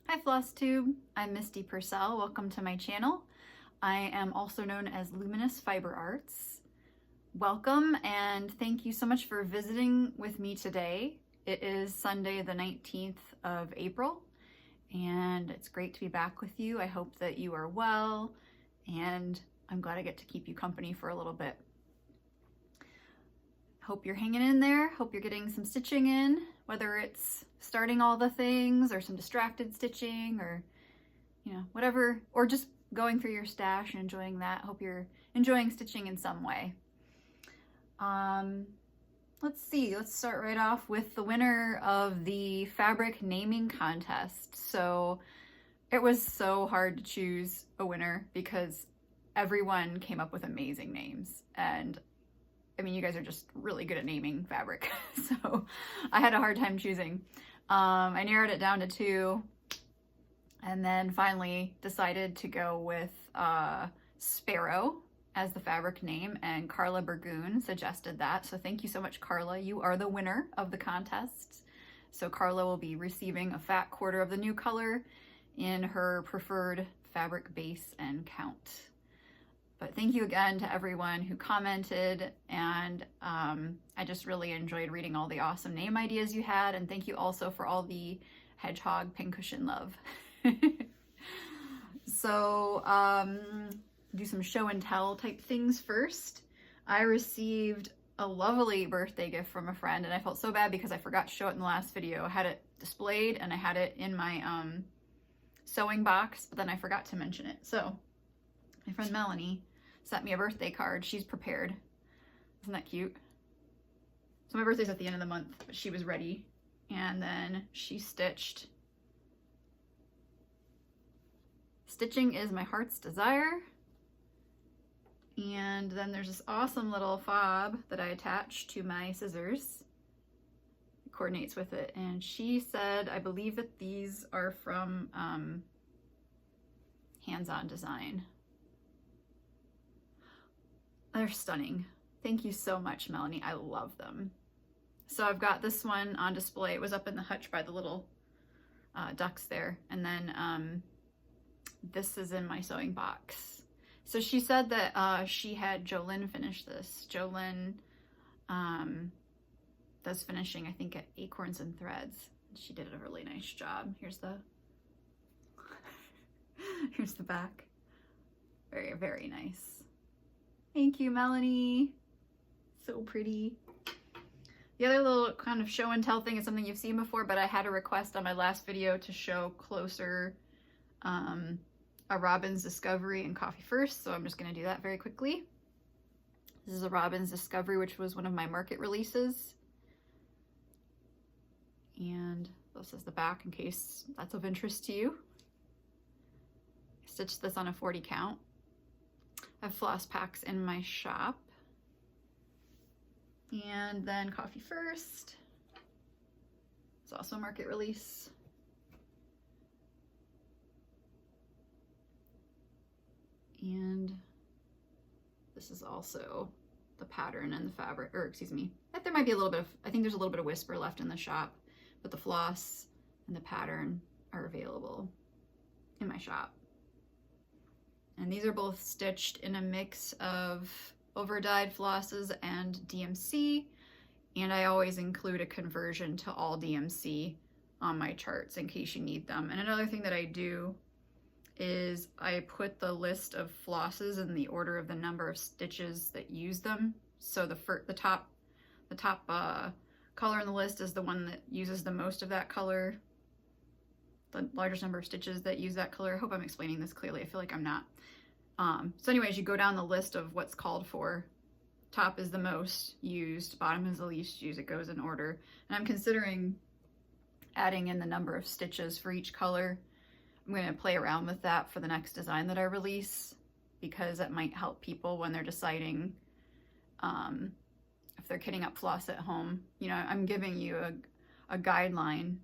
Hi Flosstube, I'm Misty Purcell. Welcome to my channel. I am also known as Luminous Fiber Arts. Welcome and thank you so much for visiting with me today. It is Sunday the 19th of April and it's great to be back with you. I hope that you are well and I'm glad I get to keep you company for a little bit. Hope you're hanging in there. Hope you're getting some stitching in, whether it's starting all the things or some distracted stitching or, you know, whatever, or just going through your stash and enjoying that. Hope you're enjoying stitching in some way. Let's see, let's start right off with the winner of the fabric naming contest. So it was so hard to choose a winner because everyone came up with amazing names, and I mean, you guys are just really good at naming fabric, so I had a hard time choosing. I narrowed it down to 2, and then finally decided to go with Sparrow as the fabric name, and Carla Burgoon suggested that. So thank you so much, Carla. You are the winner of the contest. So Carla will be receiving a fat quarter of the new color in her preferred fabric base and count. But thank you again to everyone who commented, and I just really enjoyed reading all the awesome name ideas you had, and thank you also for all the hedgehog pincushion love. So do some show and tell type things first. I received a lovely birthday gift from a friend, and I felt so bad because I forgot to show it in the last video. I had it displayed and I had it in my sewing box, but then I forgot to mention it. So my friend Melanie sent me a birthday card. She's prepared. Isn't that cute? So my birthday's at the end of the month, but she was ready. And then she stitched. Stitching is my heart's desire. And then there's this awesome little fob that I attached to my scissors. It coordinates with it. And she said, I believe that these are from Hands-On Design. They're stunning. Thank you so much, Melanie. I love them. So I've got this one on display. It was up in the hutch by the little ducks there. And then this is in my sewing box. So she said that she had Jolyn finish this. Jolyn does finishing, I think, at Acorns and Threads. She did a really nice job. Here's the here's the back. Very, very nice. Thank you, Melanie. So pretty. The other little kind of show and tell thing is something you've seen before, but I had a request on my last video to show closer a Robin's Discovery and Coffee First, so I'm just going to do that very quickly. This is a Robin's Discovery, which was one of my market releases. And this is the back in case that's of interest to you. I stitched this on a 40 count. I have floss packs in my shop. And then Coffee First. It's also a market release. And this is also the pattern and the fabric, or excuse me, there might be a little bit of, I think there's a little bit of whisper left in the shop, but the floss and the pattern are available in my shop. And these are both stitched in a mix of over-dyed flosses and DMC, and I always include a conversion to all DMC on my charts in case you need them. And another thing that I do is I put the list of flosses in the order of the number of stitches that use them. So the top color in the list is the one that uses the most of that color, the largest number of stitches that use that color. I hope I'm explaining this clearly. I feel like I'm not. So anyways, you go down the list of what's called for. Top is the most used, bottom is the least used. It goes in order. And I'm considering adding in the number of stitches for each color. I'm going to play around with that for the next design that I release, because that might help people when they're deciding if they're kitting up floss at home. You know, I'm giving you a guideline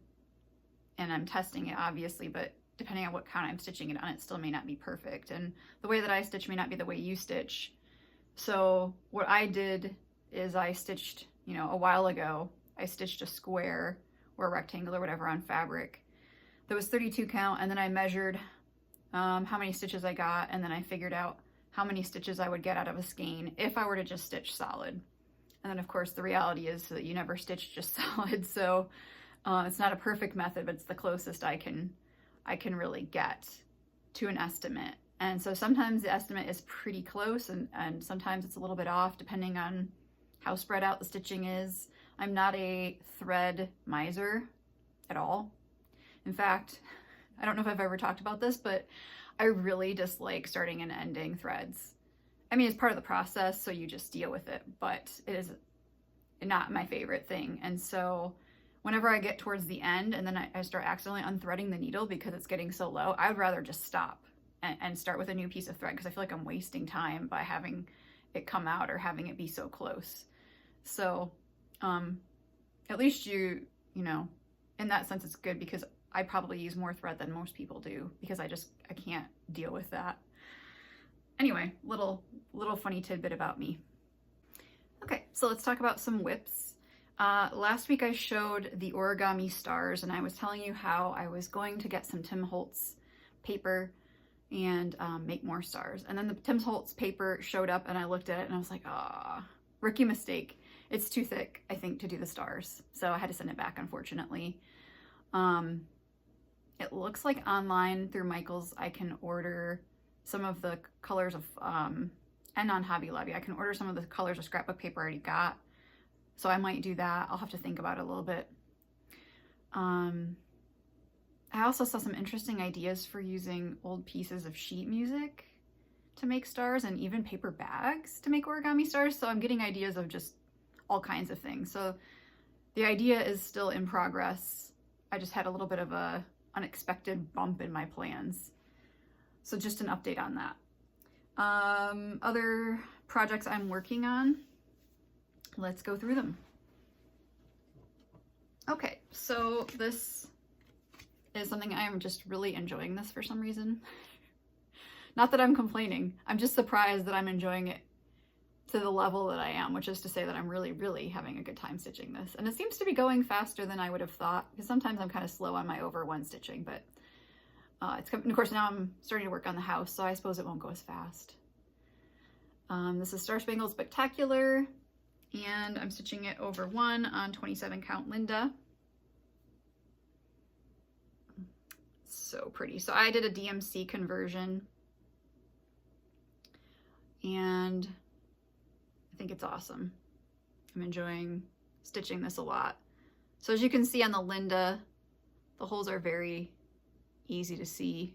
and I'm testing it obviously, but depending on what count I'm stitching it on, it still may not be perfect. And the way that I stitch may not be the way you stitch. So what I did is I stitched, you know, a while ago, I stitched a square or a rectangle or whatever on fabric there was 32 count, and then I measured how many stitches I got, and then I figured out how many stitches I would get out of a skein if I were to just stitch solid. And then of course the reality is that you never stitch just solid, so it's not a perfect method, but it's the closest I can really get to an estimate. And so sometimes the estimate is pretty close, and sometimes it's a little bit off depending on how spread out the stitching is. I'm not a thread miser at all. In fact, I don't know if I've ever talked about this, but I really dislike starting and ending threads. I mean, it's part of the process, so you just deal with it, but it is not my favorite thing. And so whenever I get towards the end and then I start accidentally unthreading the needle because it's getting so low, I would rather just stop and start with a new piece of thread, because I feel like I'm wasting time by having it come out or having it be so close. So at least you know, in that sense it's good, because I probably use more thread than most people do, because I can't deal with that. Anyway, little funny tidbit about me. Okay, so let's talk about some whips. Last week I showed the Origami Stars, and I was telling you how I was going to get some Tim Holtz paper and make more stars. And then the Tim Holtz paper showed up, and I looked at it and I was like, ah, rookie mistake. It's too thick, I think, to do the stars. So I had to send it back, unfortunately. It looks like online through Michael's I can order some of the colors of, and on Hobby Lobby, I can order some of the colors of scrapbook paper I already got. So I might do that. I'll have to think about it a little bit. I also saw some interesting ideas for using old pieces of sheet music to make stars, and even paper bags to make origami stars. So I'm getting ideas of just all kinds of things. So the idea is still in progress. I just had a little bit of a unexpected bump in my plans. So just an update on that. Other projects I'm working on, let's go through them. Okay, so this is something I'm just really enjoying this for some reason. Not that I'm complaining, I'm just surprised that I'm enjoying it to the level that I am, which is to say that I'm really, really having a good time stitching this. And it seems to be going faster than I would have thought, because sometimes I'm kind of slow on my over one stitching, but it's coming. Of course, now I'm starting to work on the house, so I suppose it won't go as fast. This is Star Spangled Spectacular, and I'm stitching it over 1 on 27 count Linda. So pretty. So I did a DMC conversion, and I think it's awesome. I'm enjoying stitching this a lot. So as you can see on the Linda, the holes are very easy to see.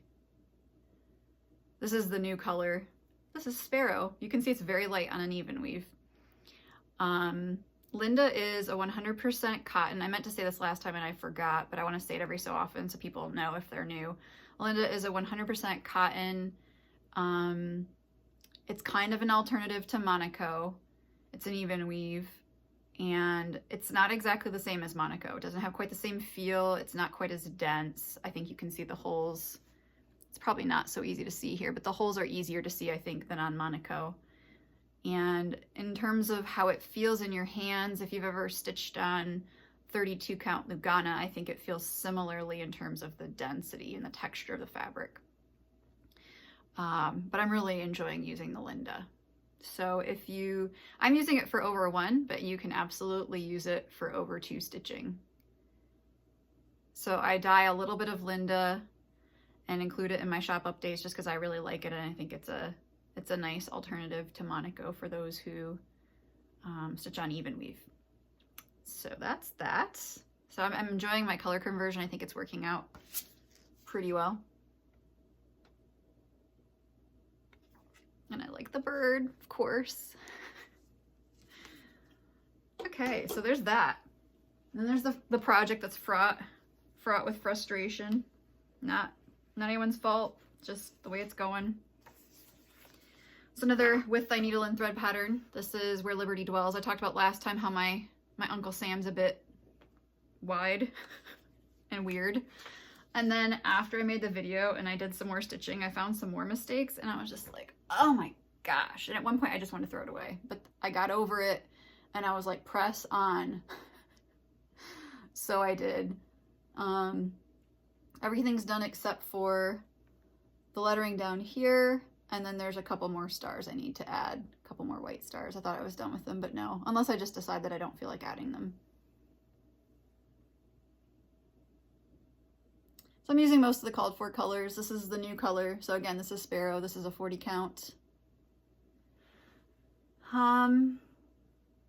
This is the new color. This is Sparrow. You can see it's very light on an even weave. Linda is a 100% cotton. I meant to say this last time and I forgot, but I want to say it every so often so people know if they're new. Linda is a 100% cotton. It's kind of an alternative to Monaco. It's an even weave, and it's not exactly the same as Monaco. It doesn't have quite the same feel. It's not quite as dense. I think you can see the holes. It's probably not so easy to see here, but the holes are easier to see, I think, than on Monaco. And in terms of how it feels in your hands, if you've ever stitched on 32 count Lugana, I think it feels similarly in terms of the density and the texture of the fabric. But I'm really enjoying using the Linda. So I'm using it for over 1, but you can absolutely use it for over 2 stitching. So I dye a little bit of Linda and include it in my shop updates just because I really like it, and I think it's a nice alternative to Monaco for those who stitch on even weave. So that's that. So I'm enjoying my color conversion. I think it's working out pretty well. And I like the bird, of course. Okay, so there's that. And then there's the project that's fraught with frustration. Not anyone's fault, just the way it's going. It's another With Thy Needle and Thread pattern. This is Where Liberty Dwells. I talked about last time how my Uncle Sam's a bit wide and weird. And then after I made the video and I did some more stitching, I found some more mistakes, and I was just like, oh my gosh. And at one point I just wanted to throw it away, but I got over it and I was like, press on. So I did. Everything's done except for the lettering down here, and then there's a couple more stars I need to add, a couple more white stars. I thought I was done with them, but no, unless I just decide that I don't feel like adding them. So I'm using most of the called for colors. This is the new color. So again, this is Sparrow. This is a 40 count.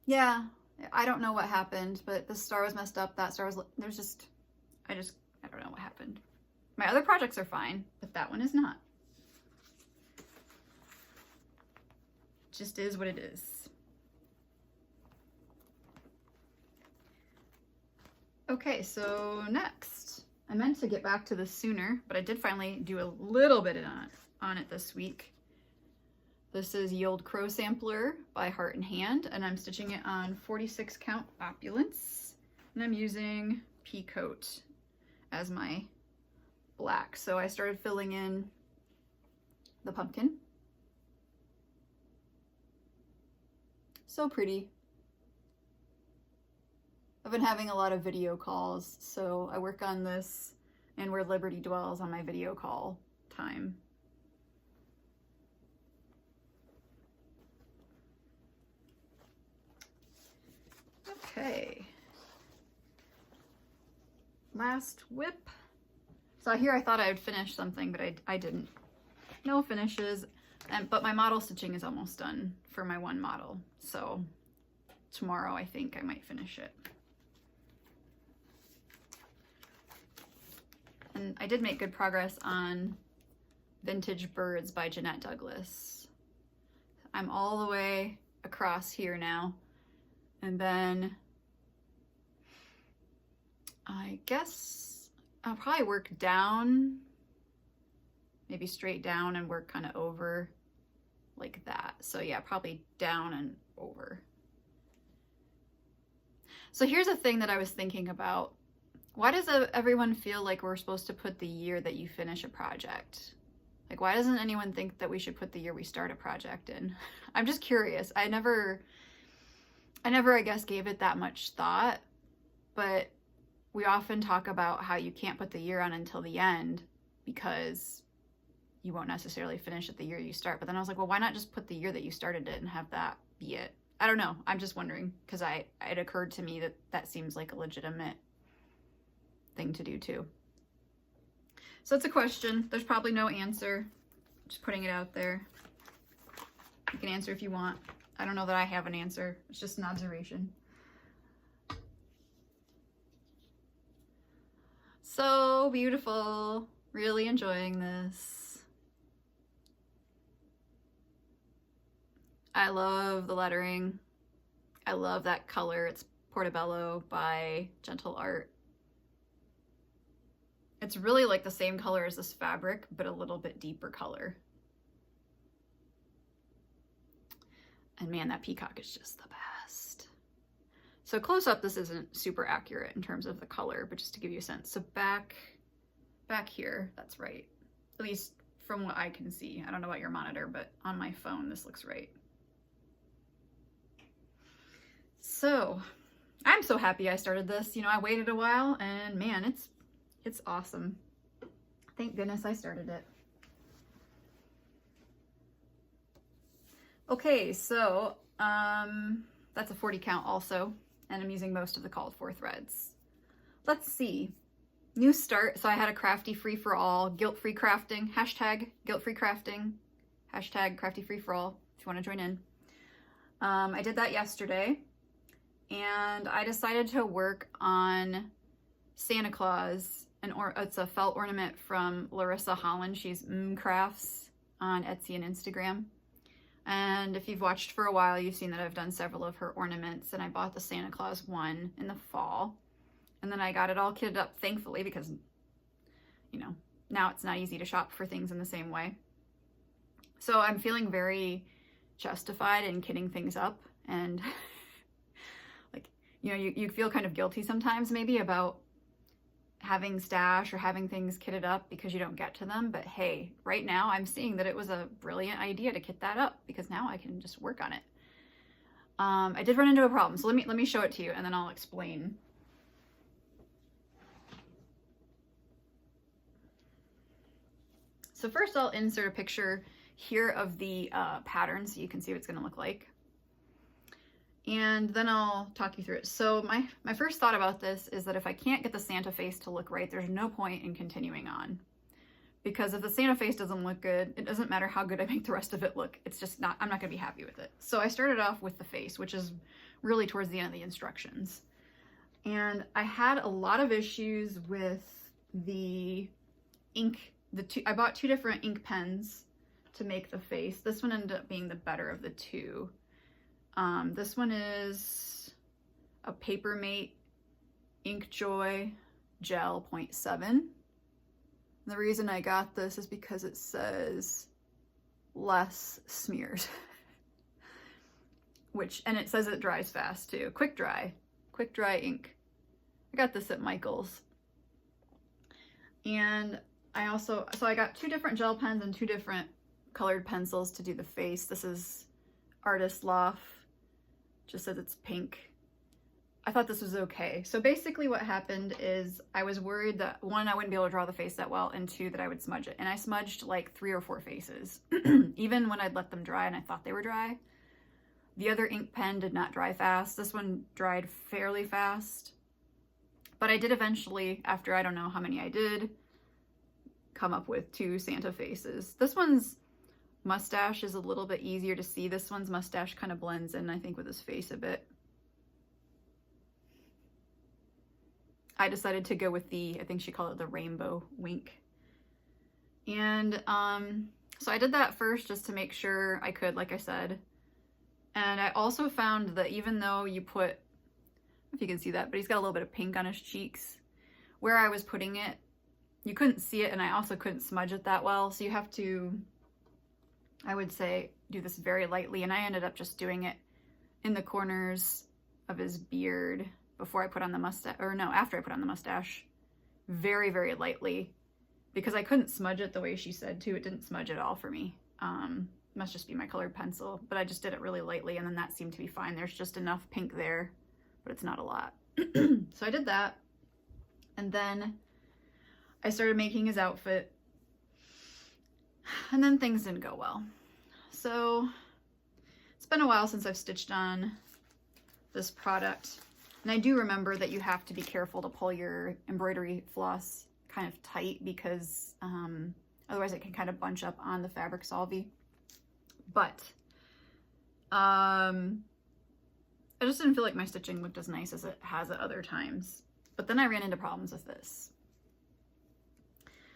Yeah, I don't know what happened, but this star was messed up. That star was, I don't know what happened. My other projects are fine, but that one is not. Just is what it is. Okay, so next. I meant to get back to this sooner, but I did finally do a little bit on it this week. This is Ye Olde Crow Sampler by Heart and Hand, and I'm stitching it on 46 count Opulence, and I'm using Pea Coat as my black. So I started filling in the pumpkin. So pretty. I've been having a lot of video calls, so I work on this and Where Liberty Dwells on my video call time. Okay. Last whip. So here I thought I would finish something, but I didn't. No finishes, but my model stitching is almost done for my one model. So tomorrow I think I might finish it. And I did make good progress on Vintage Birds by Jeanette Douglas. I'm all the way across here now. And then I guess I'll probably work down, maybe straight down and work kind of over like that. So yeah, probably down and over. So here's a thing that I was thinking about. Why does everyone feel like we're supposed to put the year that you finish a project? Like, why doesn't anyone think that we should put the year we start a project in? I'm just curious. I never, I guess, gave it that much thought, but we often talk about how you can't put the year on until the end because you won't necessarily finish at the year you start. But then I was like, well, why not just put the year that you started it and have that be it? I don't know. I'm just wondering because it occurred to me that that seems like a legitimate thing to do too. So it's a question. There's probably no answer. Just putting it out there. You can answer if you want. I don't know that I have an answer. It's just an observation. So beautiful. Really enjoying this. I love the lettering. I love that color. It's Portobello by Gentle Art. It's really like the same color as this fabric, but a little bit deeper color. And man, that peacock is just the best. So close up, this isn't super accurate in terms of the color, but just to give you a sense. So back here, that's right. At least from what I can see. I don't know about your monitor, but on my phone, this looks right. So I'm so happy I started this. You know, I waited a while and man, it's awesome. Thank goodness I started it. Okay, so that's a 40 count also, and I'm using most of the called for threads. Let's see. New start. So I had a crafty free for all, guilt-free crafting, hashtag guilt-free crafting, hashtag crafty free for all if you want to join in. I did that yesterday, and I decided to work on Santa Claus. It's a felt ornament from Larissa, Holland. She's Mmmcrafts on Etsy and Instagram. And if you've watched for a while, you've seen that I've done several of her ornaments, and I bought the Santa Claus one in the fall. And then I got it all kitted up, thankfully, because, you know, now it's not easy to shop for things in the same way. So I'm feeling very justified in kitting things up, and like, you know, you feel kind of guilty sometimes maybe about having stash or having things kitted up because you don't get to them. But hey, right now I'm seeing that it was a brilliant idea to kit that up because now I can just work on it. I did run into a problem, so let me show it to you and then I'll explain. So first I'll insert a picture here of the pattern so you can see what it's going to look like. And then I'll talk you through it. So my first thought about this is that if I can't get the Santa face to look right, there's no point in continuing on. Because if the Santa face doesn't look good, it doesn't matter how good I make the rest of it look. It's just not, I'm not going to be happy with it. So I started off with the face, which is really towards the end of the instructions. And I had a lot of issues with the ink. I bought 2 different ink pens to make the face. This one ended up being the better of the 2. This one is a Papermate Inkjoy Gel 0.7. The reason I got this is because it says less smears. And it says it dries fast too. Quick dry ink. I got this at Michael's. And so I got 2 different gel pens and 2 different colored pencils to do the face. This is Artist Loft. Just says it's pink. I thought this was okay. So basically what happened is I was worried that 1, I wouldn't be able to draw the face that well, and 2, that I would smudge it. And I smudged like 3 or 4 faces, even when I'd let them dry and I thought they were dry. The other ink pen did not dry fast. This one dried fairly fast. But I did eventually, after I don't know how many I did, come up with 2 Santa faces. This one's mustache is a little bit easier to see. This one's mustache kind of blends in, I think, with his face a bit. I decided to go with I think she called it the rainbow wink. And so I did that first just to make sure I could, like I said. And I also found that even though you put, I don't know if you can see that, but he's got a little bit of pink on his cheeks. Where I was putting it, you couldn't see it, and I also couldn't smudge it that well. So you have to, I would say, do this very lightly. And I ended up just doing it in the corners of his beard before I put on the mustache, or no, after I put on the mustache, very, very lightly, because I couldn't smudge it the way she said to. It didn't smudge at all for me. Must just be my colored pencil, but I just did it really lightly, and then that seemed to be fine. There's just enough pink there, but it's not a lot. So I did that, and then I started making his outfit, and then things didn't go well. So it's been a while since I've stitched on this product. And I do remember that you have to be careful to pull your embroidery floss kind of tight, because otherwise it can kind of bunch up on the fabric solvy. But I just didn't feel like my stitching looked as nice as it has at other times. But then I ran into problems with this.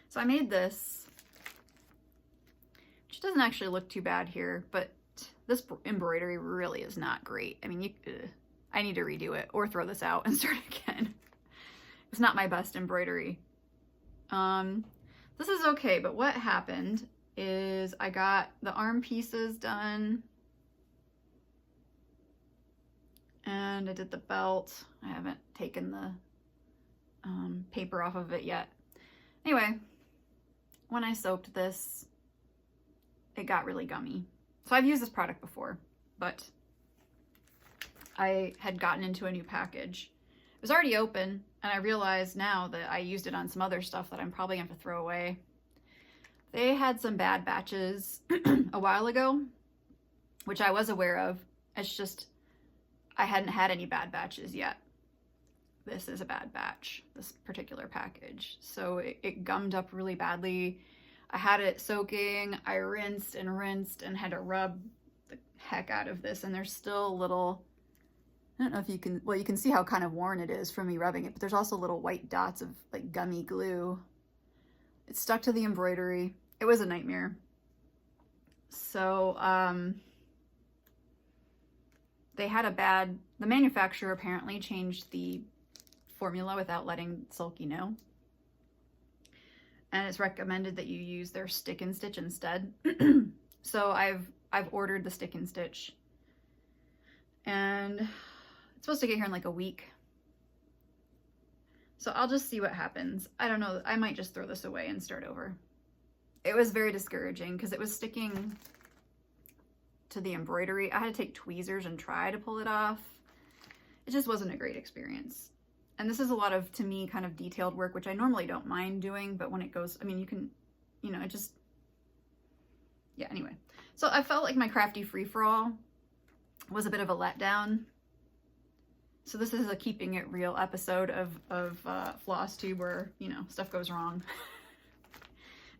So I made this, which doesn't actually look too bad here, but this embroidery really is not great. I mean, I need to redo it or throw this out and start again. It's not my best embroidery. This is okay, but what happened is I got the arm pieces done, and I did the belt. I haven't taken the paper off of it yet. Anyway, when I soaked this, it got really gummy. So I've used this product before, but I had gotten into a new package. It was already open, and I realized now that I used it on some other stuff that I'm probably going to have to throw away. They had some bad batches a while ago, which I was aware of. It's just I hadn't had any bad batches yet. This is a bad batch, this particular package. So it gummed up really badly. I had it soaking. I rinsed and had to rub the heck out of this, and there's still little, I don't know if you can, well, you can see how kind of worn it is from me rubbing it, but there's also little white dots of like gummy glue. It stuck to the embroidery. It was a nightmare. So they had the manufacturer apparently changed the formula without letting Sulky know. And it's recommended that you use their stick and stitch instead. So I've ordered the stick and stitch, and it's supposed to get here in like a week. So I'll just see what happens. I don't know. I might just throw this away and start over. It was very discouraging because it was sticking to the embroidery. I had to take tweezers and try to pull it off. It just wasn't a great experience. And this is a lot of, to me, kind of detailed work, which I normally don't mind doing, but when it goes, I mean, you can, you know, yeah, anyway. So I felt like my crafty free-for-all was a bit of a letdown. So this is a keeping it real episode of Flosstube where, you know, stuff goes wrong.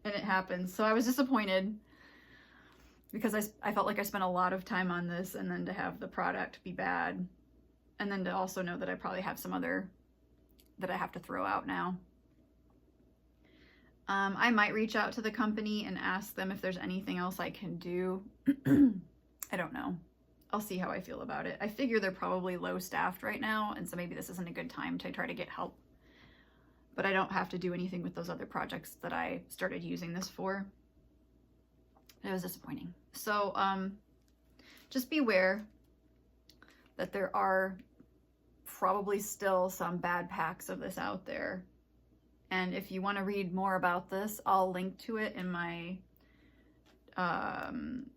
And it happens. So I was disappointed because I felt like I spent a lot of time on this, and then to have the product be bad, and then to also know that I probably have some other that I have to throw out now. I might reach out to the company and ask them if there's anything else I can do. I don't know. I'll see how I feel about it. I figure they're probably low staffed right now, and so maybe this isn't a good time to try to get help. But I don't have to do anything with those other projects that I started using this for. It was disappointing. So just beware that there are probably still some bad packs of this out there. And if you want to read more about this, I'll link to it in my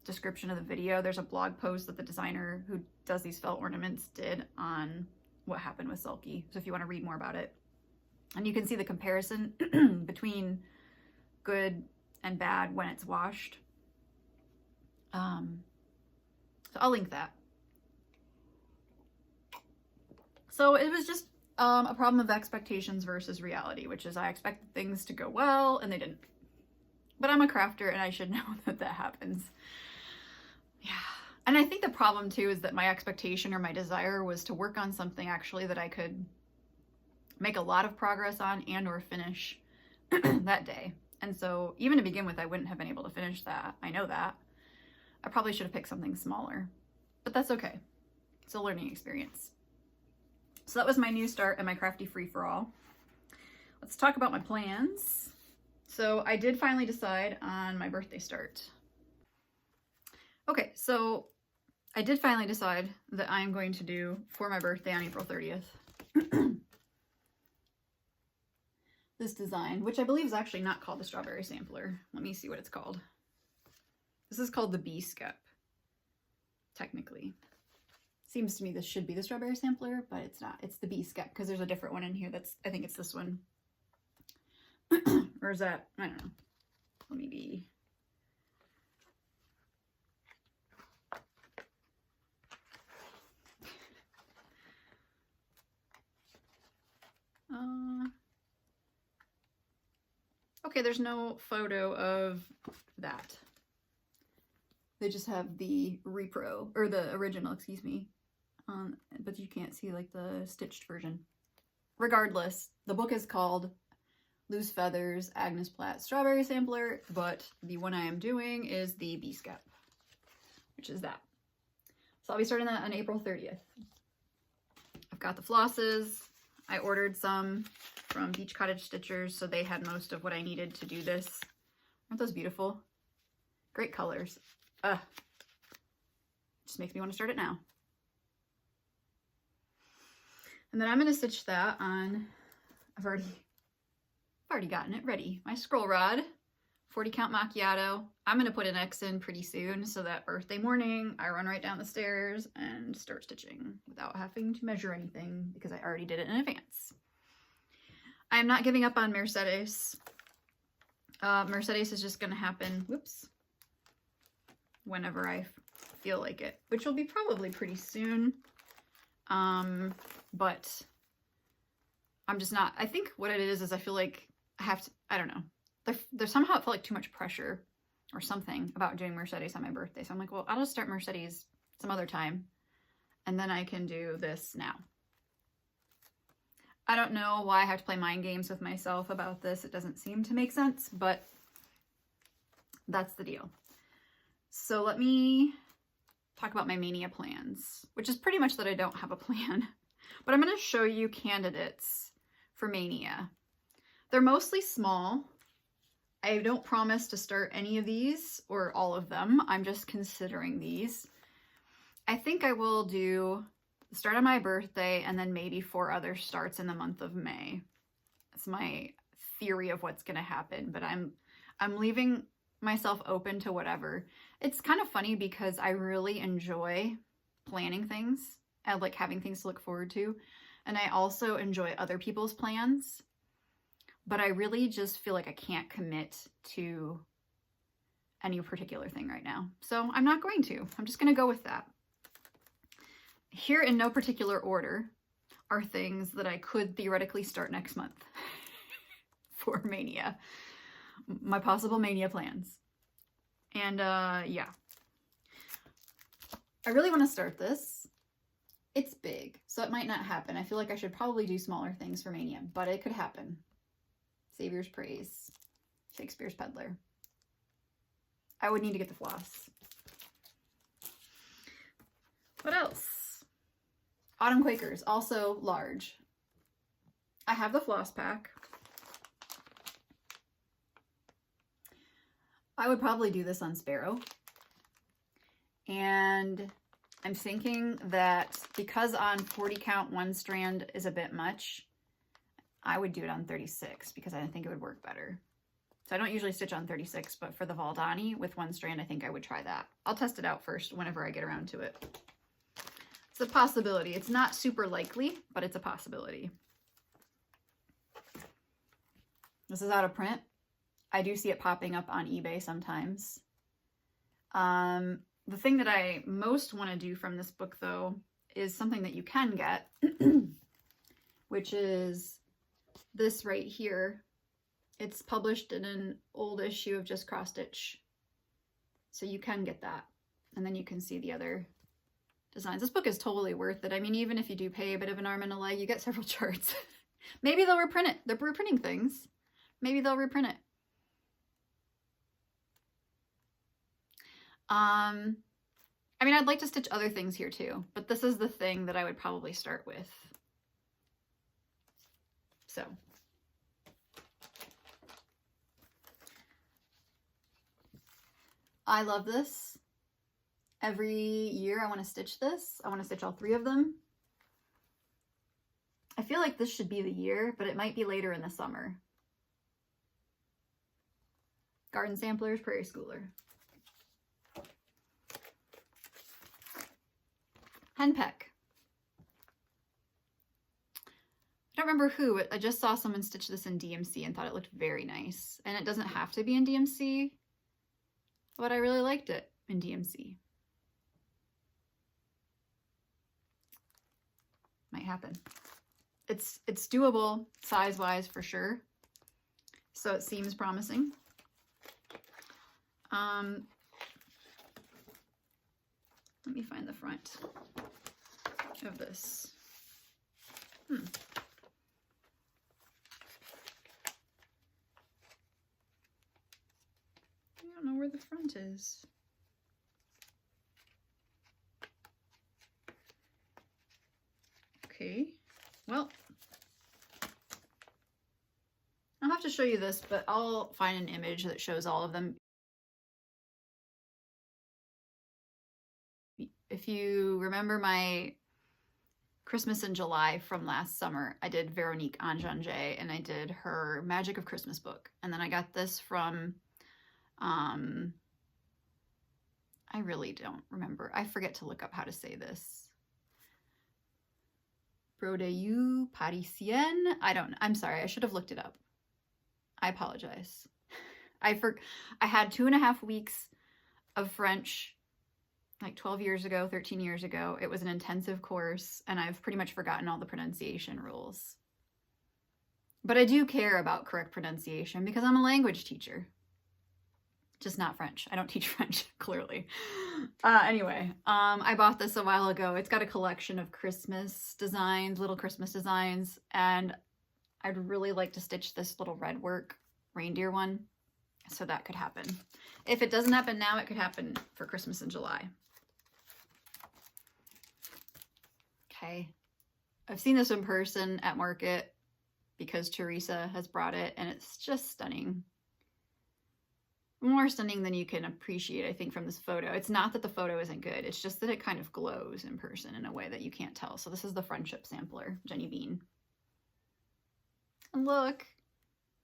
description of the video. There's a blog post that the designer who does these felt ornaments did on what happened with Sulky. So if you want to read more about it, and you can see the comparison between good and bad when it's washed. So I'll link that. So it was just a problem of expectations versus reality, which is I expected things to go well and they didn't. But I'm a crafter and I should know that that happens. Yeah. And I think the problem too is that my expectation or my desire was to work on something actually that I could make a lot of progress on and or finish that day. And so even to begin with, I wouldn't have been able to finish that. I know that. I probably should have picked something smaller, but that's okay. It's a learning experience. So that was my new start and my crafty free-for-all. Let's talk about my plans. So I did finally decide on my birthday start. Okay, so I did finally decide that I'm going to do for my birthday on April 30th. This design, which I believe is actually not called the Strawberry Sampler. Let me see what it's called. This is called the Bee Skep, technically. Seems to me this should be the Strawberry Sampler, but it's not. It's the Bee Skep, because there's a different one in here that's, I think it's this one. Or is that, I don't know. Let me be. Okay, there's no photo of that. They just have the repro, or the original, excuse me. But you can't see like the stitched version. Regardless, the book is called Loose Feathers, Agnes Platt Strawberry Sampler, but the one I am doing is the Bee Skep, which is that. So I'll be starting that on April 30th. I've got the flosses. I ordered some from Beach Cottage Stitchers, so they had most of what I needed to do this. Aren't those beautiful? Great colors. Just makes me want to start it now. And then I'm going to stitch that on, I've already gotten it ready. My scroll rod, 40 count macchiato. I'm going to put an X in pretty soon so that birthday morning I run right down the stairs and start stitching without having to measure anything because I already did it in advance. I am not giving up on Mercedes. Mercedes is just going to happen, whoops, whenever I feel like it, which will be probably pretty soon. But I'm just not, I think what it is I feel like I have to, I don't know. There's somehow it felt like too much pressure or something about doing Mercedes on my birthday. So I'm like, well, I'll just start Mercedes some other time and then I can do this now. I don't know why I have to play mind games with myself about this. It doesn't seem to make sense, but that's the deal. So let me talk about my Maynia plans, which is pretty much that I don't have a plan, but I'm going to show you candidates for Maynia. They're mostly small. I don't promise to start any of these or all of them. I'm just considering these. I think I will do the start on my birthday and then maybe 4 other starts in the month of May. That's my theory of what's going to happen, but I'm leaving myself open to whatever. It's kind of funny because I really enjoy planning things and like having things to look forward to. And I also enjoy other people's plans, but I really just feel like I can't commit to any particular thing right now. So I'm not going to. I'm just going to go with that. Here in no particular order are things that I could theoretically start next month for Maynia. My possible Maynia plans. And yeah. I really want to start this. It's big, so it might not happen. I feel like I should probably do smaller things for Maynia, but it could happen. Savior's Praise. Shakespeare's Peddler. I would need to get the floss. What else? Autumn Quakers, also large. I have the floss pack. I would probably do this on Sparrow. And I'm thinking that because on 40 count, 1 strand is a bit much, I would do it on 36 because I think it would work better. So I don't usually stitch on 36, but for the Valdani with 1 strand, I think I would try that. I'll test it out first whenever I get around to it. It's a possibility. It's not super likely, but it's a possibility. This is out of print. I do see it popping up on eBay sometimes. The thing that I most want to do from this book, though, is something that you can get, which is this right here. It's published in an old issue of Just Cross Stitch. So you can get that. And then you can see the other designs. This book is totally worth it. I mean, even if you do pay a bit of an arm and a leg, you get several charts. Maybe they'll reprint it. They're reprinting things. Maybe they'll reprint it. I mean, I'd like to stitch other things here too, but this is the thing that I would probably start with. So. I love this. Every year I want to stitch this. I want to stitch all 3 of them. I feel like this should be the year, but it might be later in the summer. Garden Samplers, Prairie Schooler. Henpeck. I don't remember who, I just saw someone stitch this in DMC and thought it looked very nice. And it doesn't have to be in DMC, but I really liked it in DMC. Might happen. It's doable size-wise for sure. So it seems promising. Let me find the front of this. I don't know where the front is. Okay, well, I'll have to show you this, but I'll find an image that shows all of them. If you remember my Christmas in July from last summer, I did Veronique Anjanjay and I did her Magic of Christmas book. And then I got this from, I really don't remember. I forget to look up how to say this. Brodeu Parisienne? I'm sorry, I should have looked it up. I apologize. I had 2.5 weeks of French like 12 years ago, 13 years ago. It was an intensive course and I've pretty much forgotten all the pronunciation rules. But I do care about correct pronunciation because I'm a language teacher. Just not French. I don't teach French, clearly. Anyway, I bought this a while ago. It's got a collection of Christmas designs, little Christmas designs, and I'd really like to stitch this little red work reindeer one, so that could happen. If it doesn't happen now, it could happen for Christmas in July. Okay, I've seen this in person at market because Teresa has brought it, and it's just stunning. More stunning than you can appreciate, I think, from this photo. It's not that the photo isn't good, it's just that it kind of glows in person in a way that you can't tell. So this is the Friendship sampler, Jenny Bean. And look,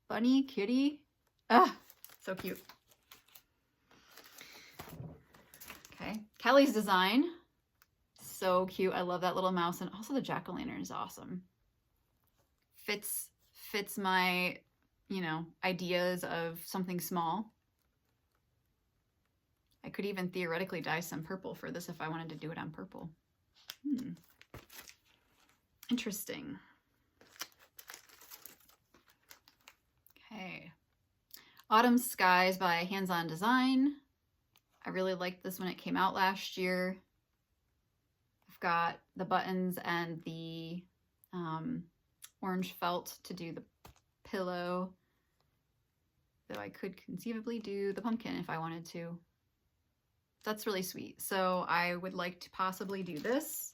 bunny, kitty. Ah, so cute. Okay, Kelly's design. So cute. I love that little mouse, and also the jack-o'-lantern is awesome. Fits my, you know, ideas of something small. I could even theoretically dye some purple for this if I wanted to do it on purple. Interesting. Okay. Autumn Skies by Hands On Design. I really liked this when it came out last year. I've got the buttons and the orange felt to do the pillow. Though I could conceivably do the pumpkin if I wanted to. That's really sweet. So I would like to possibly do this.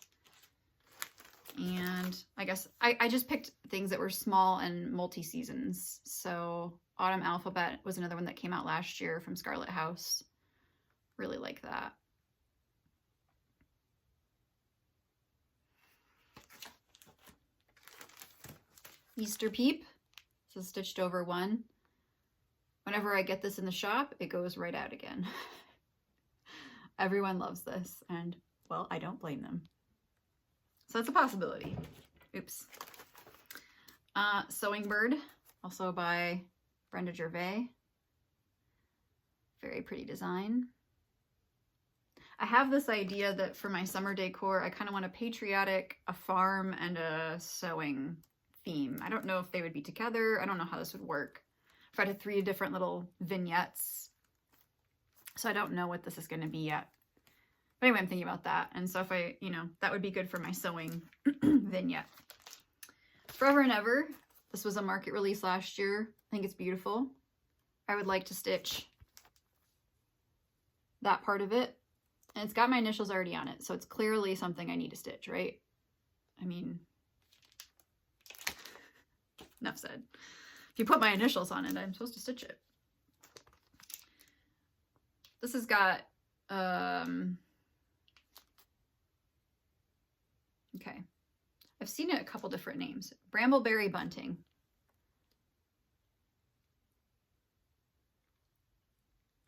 And I guess I just picked things that were small and multi-seasons. So Autumn Alphabet was another one that came out last year from Scarlet House. Really like that. Easter Peep. This is stitched over one. Whenever I get this in the shop, it goes right out again. Everyone loves this, and, well, I don't blame them. So that's a possibility. Oops. Sewing Bird, also by Brenda Gervais. Very pretty design. I have this idea that for my summer decor, I kind of want a patriotic, a farm, and a sewing theme. I don't know if they would be together. I don't know how this would work. I've got 3 different little vignettes. So I don't know what this is going to be yet. But anyway, I'm thinking about that. And so if I, that would be good for my sewing vignette. Forever and Ever. This was a market release last year. I think it's beautiful. I would like to stitch that part of it. And it's got my initials already on it. So it's clearly something I need to stitch, right? I mean, enough said. If you put my initials on it, I'm supposed to stitch it. This has got, okay. I've seen it a couple different names. Brambleberry Bunting.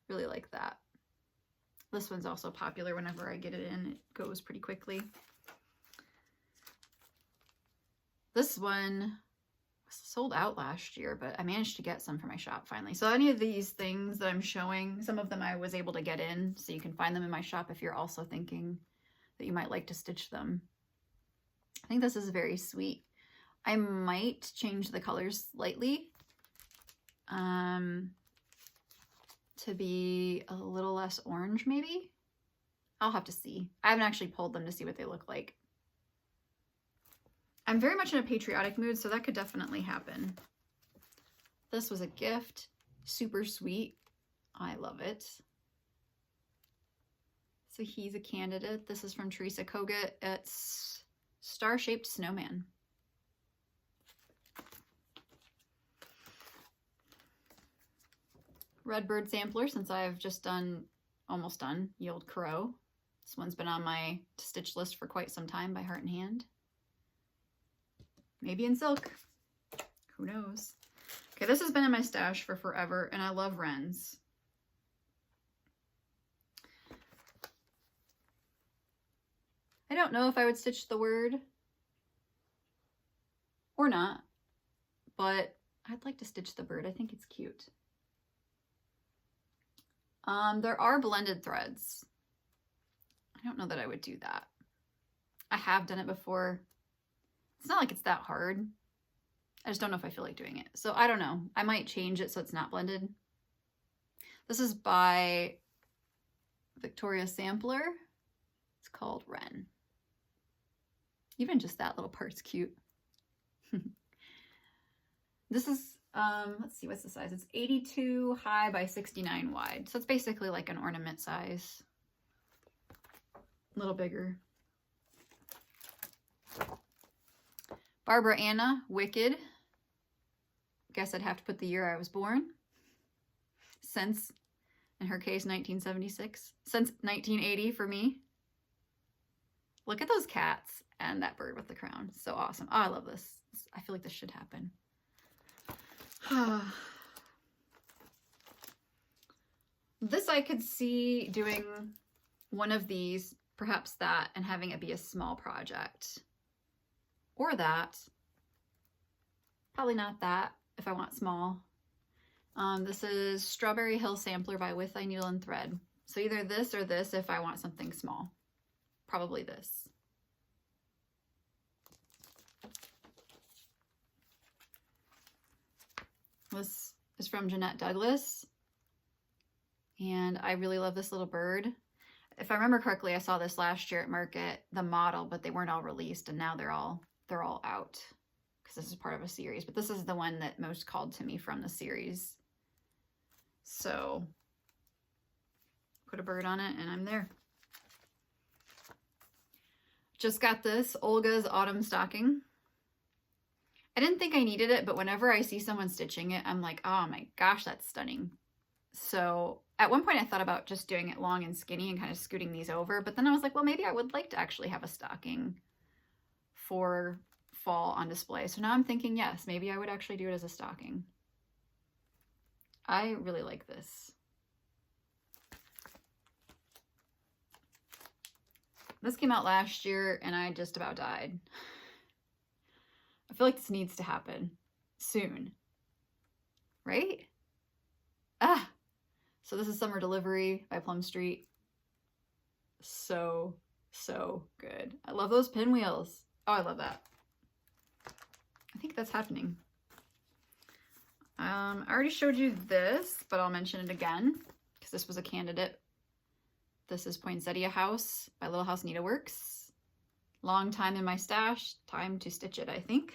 Really like that. This one's also popular whenever I get it in. It goes pretty quickly. This one was sold out last year, but I managed to get some for my shop finally. So any of these things that I'm showing, some of them I was able to get in, so you can find them in my shop if you're also thinking that you might like to stitch them. I think this is very sweet. I might change the colors slightly to be a little less orange, maybe. I'll have to see. I haven't actually pulled them to see what they look like. I'm very much in a patriotic mood, so that could definitely happen. This was a gift. Super sweet. I love it. So he's a candidate. This is from Teresa Kogut. It's Star-Shaped Snowman. Redbird sampler, since I've just almost done Yield Crow. This one's been on my stitch list for quite some time by Heart and Hand. Maybe in silk. Who knows? Okay, this has been in my stash for forever, and I love Wrens. I don't know if I would stitch the word or not, but I'd like to stitch the bird. I think it's cute. There are blended threads. I don't know that I would do that. I have done it before. It's not like it's that hard. I just don't know if I feel like doing it. So I don't know. I might change it so it's not blended. This is by Victoria Sampler. It's called Wren. Even just that little part's cute. This is, let's see, what's the size? It's 82 high by 69 wide. So it's basically like an ornament size. A little bigger. Barbara Anna, Wicked. Guess I'd have to put the year I was born. Since, in her case, 1976. Since 1980 for me. Look at those cats and that bird with the crown. So awesome. Oh, I love this. I feel like this should happen. This I could see doing one of these, perhaps that, and having it be a small project. Or that. Probably not that, if I want small. This is Strawberry Hill Sampler by With Thy Needle and Thread. So either this or this if I want something small. Probably this. This is from Jeanette Douglas. And I really love this little bird. If I remember correctly, I saw this last year at market, the model, but they weren't all released, and now they're all out because this is part of a series. But this is the one that most called to me from the series. So put a bird on it and I'm there. Just got this Olga's Autumn Stocking. I didn't think I needed it, but whenever I see someone stitching it, I'm like, oh my gosh, that's stunning. So at one point I thought about just doing it long and skinny and kind of scooting these over, but then I was like, well, maybe I would like to actually have a stocking for fall on display. So now I'm thinking, yes, maybe I would actually do it as a stocking. I really like this. This came out last year and I just about died. I feel like this needs to happen soon, right? Ah, so this is Summer Delivery by Plum Street. So good. I love those pinwheels. Oh, I love that. I think that's happening. I already showed you this, but I'll mention it again because this was a candidate. This is Poinsettia House by Little House Needleworks. Long time in my stash. Time to stitch it, I think.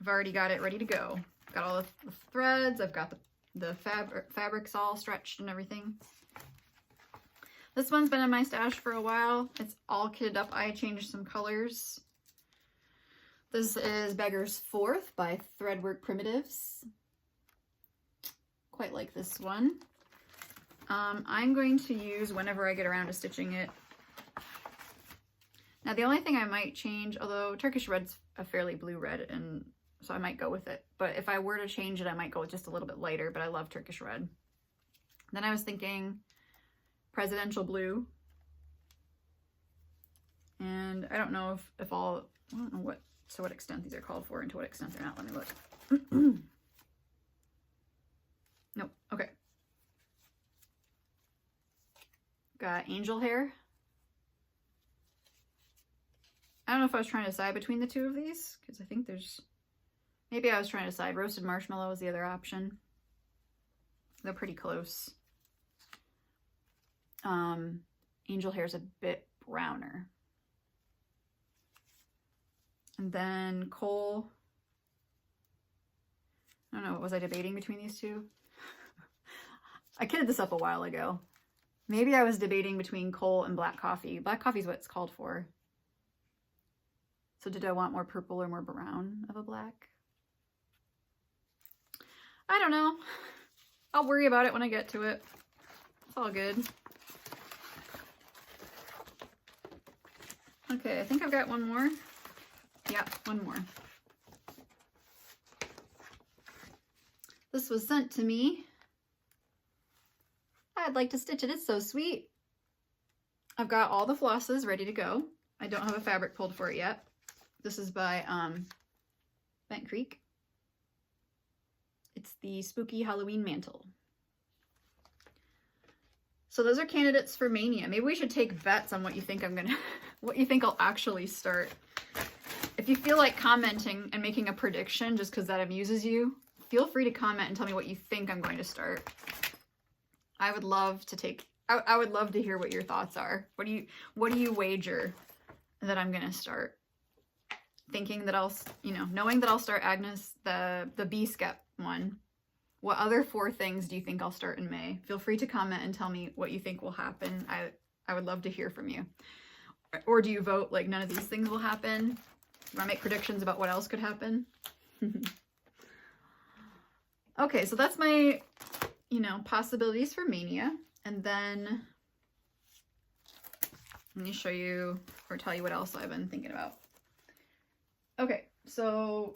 I've already got it ready to go. Got all the threads. I've got the fabrics all stretched and everything. This one's been in my stash for a while. It's all kitted up. I changed some colors. This is Beggar's Fourth by Threadwork Primitives. Quite like this one. I'm going to use whenever I get around to stitching it. Now the only thing I might change, although Turkish Red's a fairly blue red, and so I might go with it. But if I were to change it, I might go with just a little bit lighter, but I love Turkish Red. Then I was thinking Presidential Blue. And I don't know if all, I don't know to what extent these are called for and to what extent they're not. Let me look. Nope, okay. Got Angel Hair. I don't know if I was trying to decide between the two of these, because I think there's, maybe I was trying to decide. Roasted Marshmallow was the other option. They're pretty close. Angel Hair is a bit browner. And then Coal. I don't know, was I debating between these two? I kitted this up a while ago. Maybe I was debating between Coal and Black Coffee. Black Coffee is what it's called for. So did I want more purple or more brown of a black? I don't know. I'll worry about it when I get to it. It's all good. Okay, I think I've got one more. Yeah, one more. This was sent to me. I'd like to stitch it. It's so sweet. I've got all the flosses ready to go. I don't have a fabric pulled for it yet. This is by Bent Creek. It's the Spooky Halloween Mantle. So those are candidates for Maynia. Maybe we should take bets on what you think what you think I'll actually start. If you feel like commenting and making a prediction just because that amuses you, feel free to comment and tell me what you think I'm going to start. I would love to I would love to hear what your thoughts are. What do you wager that I'm gonna start? Thinking that I'll, knowing that I'll start Agnes, the bee skep one. What other 4 things do you think I'll start in May? Feel free to comment and tell me what you think will happen. I would love to hear from you. Or do you vote like none of these things will happen? Do you want to make predictions about what else could happen? Okay, so that's my, possibilities for Maynia. And then let me show you or tell you what else I've been thinking about. Okay, so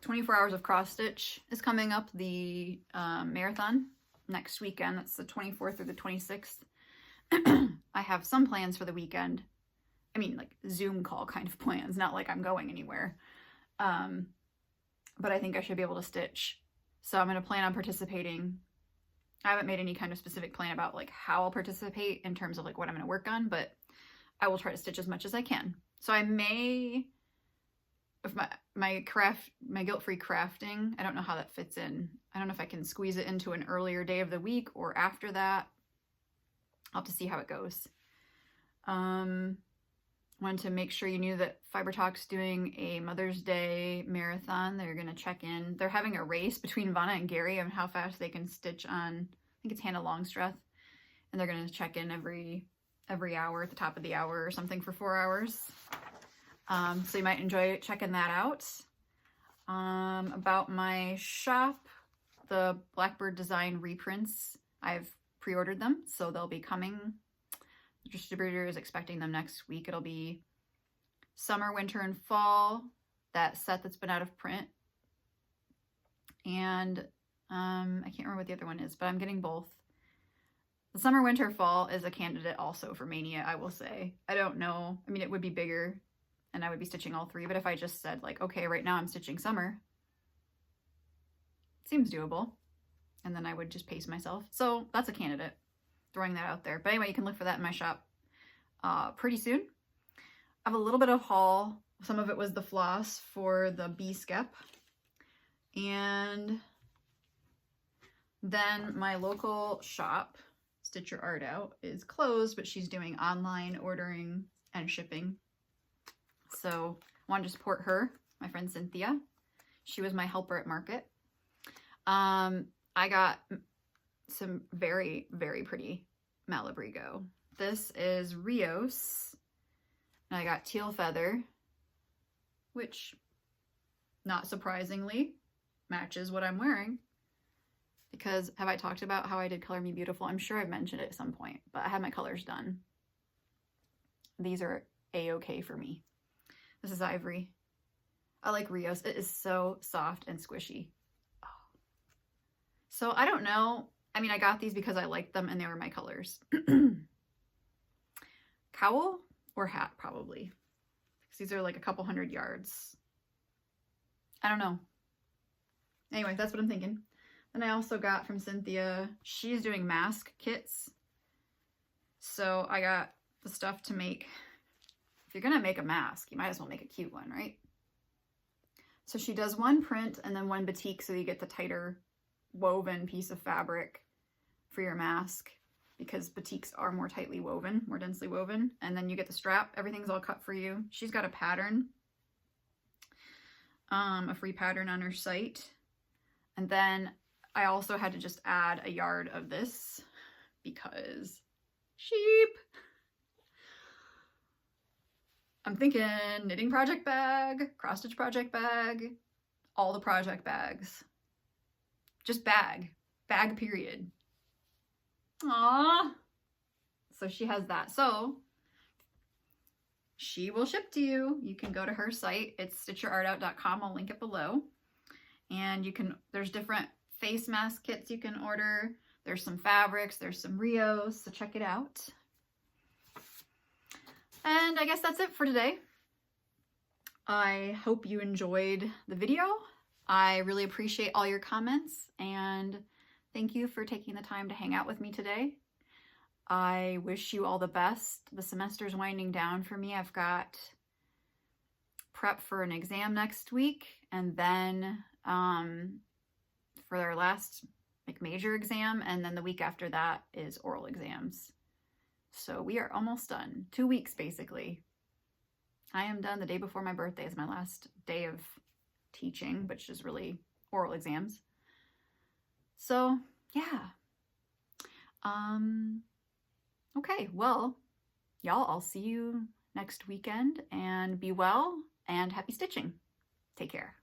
24 Hours of Cross Stitch is coming up, the marathon next weekend. That's the 24th through the 26th. I have some plans for the weekend. I mean, like Zoom call kind of plans, not like I'm going anywhere. But I think I should be able to stitch. So I'm going to plan on participating I haven't made any kind of specific plan about like how I'll participate in terms of like what I'm going to work on, but I will try to stitch as much as I can. So I may, if my guilt-free crafting, I don't know how that fits in. I don't know if I can squeeze it into an earlier day of the week or after that. I'll have to see how it goes. Wanted to make sure you knew that Fiber Talk's doing a Mother's Day marathon. They're going to check in. They're having a race between Vanna and Gary on how fast they can stitch on, I think it's Hannah Longstreth. And they're going to check in every hour at the top of the hour or something for 4 hours. So you might enjoy checking that out. About my shop, the Blackbird design reprints, I've pre-ordered them, so they'll be coming. The distributor is expecting them next week. It'll be summer, winter, and fall, that set that's been out of print. And I can't remember what the other one is, but I'm getting both. The summer, winter, fall is a candidate also for Maynia, I will say. I don't know. I mean, it would be bigger and I would be stitching all three, but if I just said like, okay, right now I'm stitching summer, it seems doable. And then I would just pace myself. So that's a candidate. Throwing that out there. But anyway, you can look for that in my shop pretty soon. I have a little bit of haul. Some of it was the floss for the bee skep. And then my local shop, Stitch Your Art Out, is closed, but she's doing online ordering and shipping. So I wanted to support her, my friend Cynthia. She was my helper at market. I got some very, very pretty Malabrigo. This is Rios. And I got Teal Feather, which, not surprisingly, matches what I'm wearing. Because, have I talked about how I did Color Me Beautiful? I'm sure I've mentioned it at some point, but I had my colors done. These are a-okay for me. This is Ivory. I like Rios. It is so soft and squishy. Oh. So I don't know. I mean, I got these because I liked them and they were my colors. Cowl or hat, probably. Because these are like a couple 100 yards. I don't know. Anyway, that's what I'm thinking. Then I also got from Cynthia, she's doing mask kits. So I got the stuff to make, if you're gonna make a mask, you might as well make a cute one, right? So she does one print and then one batik, so you get the tighter woven piece of fabric for your mask, because batiks are more tightly woven, more densely woven. And then you get the strap, everything's all cut for you. She's got a pattern, a free pattern on her site. And then I also had to just add a yard of this because sheep. I'm thinking knitting project bag, cross stitch project bag, all the project bags. Just bag period. Aww. So she has that. So she will ship to you. You can go to her site. It's stitchyourartout.com. I'll link it below. And you can, there's different face mask kits you can order. There's some fabrics, there's some Rios, so check it out. And I guess that's it for today. I hope you enjoyed the video. I really appreciate all your comments and thank you for taking the time to hang out with me today. I wish you all the best. The semester's winding down for me. I've got prep for an exam next week, and then for our last major exam, and then the week after that is oral exams. So we are almost done. 2 weeks basically. I am done. The day before my birthday is my last day of teaching, which is really oral exams. So yeah. Okay, well, y'all, I'll see you next weekend, and be well and happy stitching. Take care.